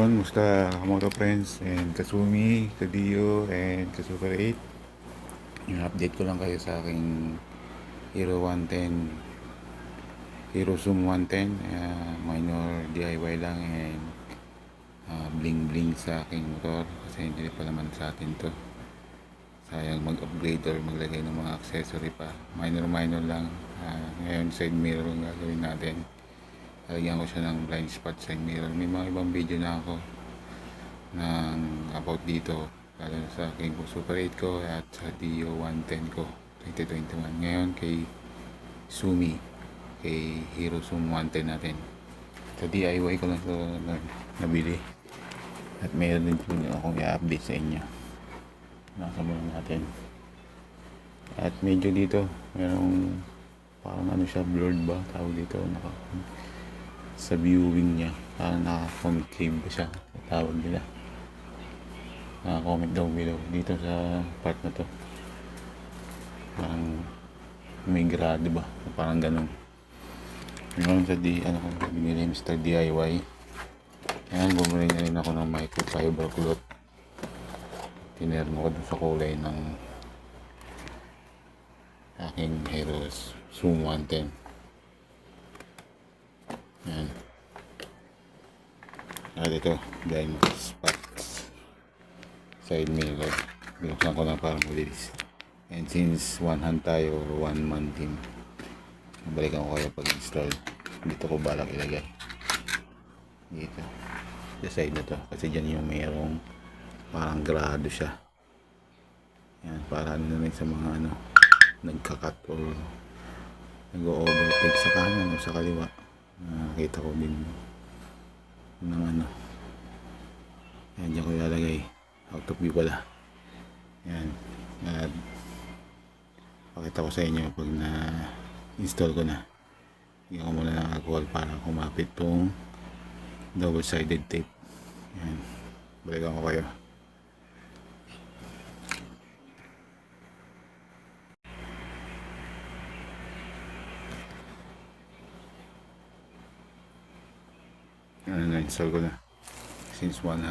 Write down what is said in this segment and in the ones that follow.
Yun, musta Kamoto Friends and Kasumi, Kadiyo and Kasuper 8. Yung update ko lang kayo sa aking Hero 110 Hero Zoom 110, minor DIY lang and bling bling sa aking motor kasi hindi pa naman sa atin to. Sayang mag-upgrade or maglagay ng mga accessory pa, minor lang. Ngayon side mirror ang gagawin natin. Lalagyan ko siya ng blind spot side mirror. May mga ibang video na ako ng about dito, lalo sa aking Super 8 ko at sa Dio 110 ko 2021. Ngayon kay Sumi, kay Hero Zoom 110 natin, sa DIY ko lang ito nabili at mayroon din akong i-update sa inyo. Nasa muna natin at medyo dito merong parang ano siya, blurred ba tawag dito, sa viewing niya parang naka-concave ba siya tawag nila. Comment down below dito sa part na to, parang may grado ba, parang ganun. Ngayon sa binili Mr. DIY. Ayan, bumili na rin ako ng microfiber cloth. Tinermo ko dun sa kulay ng aking Hero Zoom 110. Ayan. At ito, blind spots side mirror. Binuksan ko na para mabilis. And since one hand tayo or one man team, balikan ko kayo pag install. Dito ko balak ilagay dito sa side na to kasi dyan yung mayroong parang grado siya. Yan, para ano na rin sa mga nagkakat or nag-overtake sa kanan o sa kaliwa. Nakita ko din ng yan, dyan ko ilalagay. Out of view pala. Yan, at pakita ko sa inyo pag na install ko na. Hindi ko muna ng alcohol para kumapit tong double sided tape. Yan, balikan ko kayo. Na-install ko na since one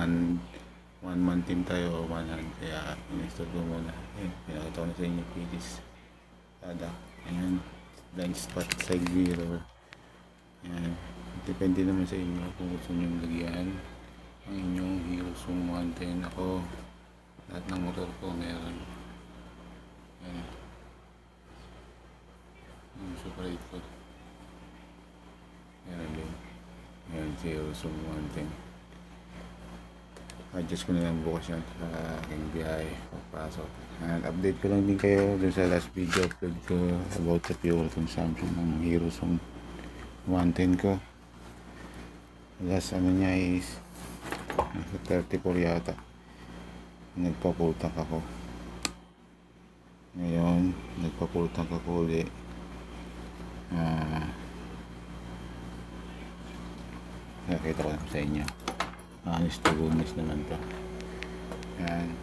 man team tayo o one hand, kaya in-install ko muna. Pinakita ko na sa inyo pilis ada. Ayan, blind spot side mirror. Ayan, depende naman sa inyo kung gusto nyo lagyan ang inyong Hero Zoom 110. Ako, lahat ng motor ko meron. Ayan, yung Super 8 ko meron din. Ayan, Hero Zoom 110. Adjust ko na lang bukas yan sa aking biyahe pagpasok. And update ko lang din kayo dun sa last video upload ko about the fuel consumption ng Hero Zoom 110 ko. Last niya is nasa 34 yata. Nagpa-full tank ako. Ngayon nagpa-full tank ako ulit. Nakita ko lang sa inyo. Honest to goodness naman to. Yan,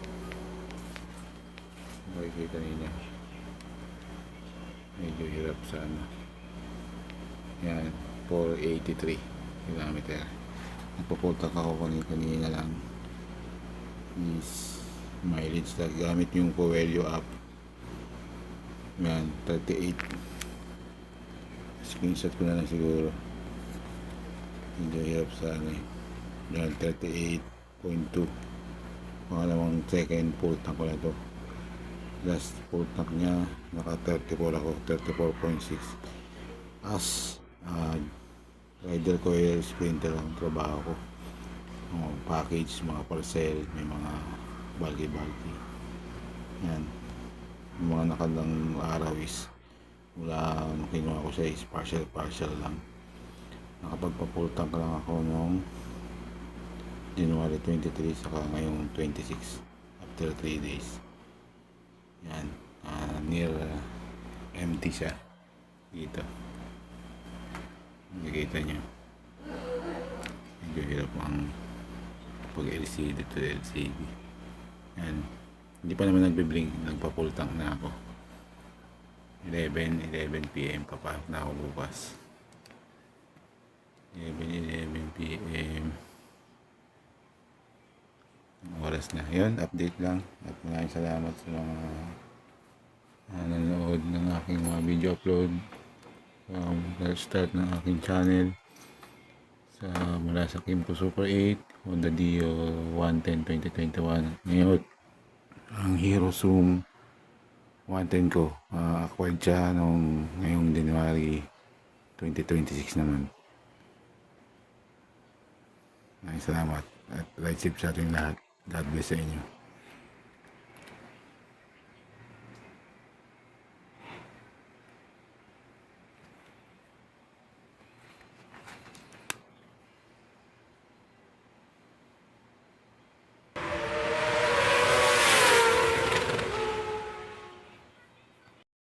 makikita ninyo medyo hirap sa yan, 483 km. Nagpapunta ako kanina lang is mileage na gamit yung Coelho app. Yan, 38. Screenshot ko na lang siguro. Medyo hirap sa yan, 38.2. Pangalawang second full tank ko na to. Last full tank niya naka 34 ako, 34.6. As rider ko ay sprinter ang trabaho ko. Package, mga parcel, may mga bulky. Yan, yung mga nakalang araw is mula nung kinuha ko siya is partial lang. Nakapagpa-full tank lang ako noong January 23 saka ngayong 26 after 3 days. Yan, near empty siya dito. Nakikita nyo medyo hirap ang pag LCD to LCD. Yan, hindi pa naman nagbe-blink, nagpa-full tank na ako. 11 PM papasok na ako bukas. 11 PM oras na. Yun, update lang. At maraming salamat sa mga nanonood ng aking mga video upload. Start ng aking channel mula sa Kimpo Super 8, Honda Dio 110 2021. Ngayon, ang Hero Zoom 110 ko, acquired siya ngayong January 2026 naman. Maraming salamat at ride safe sa ating lahat. God bless sa inyo.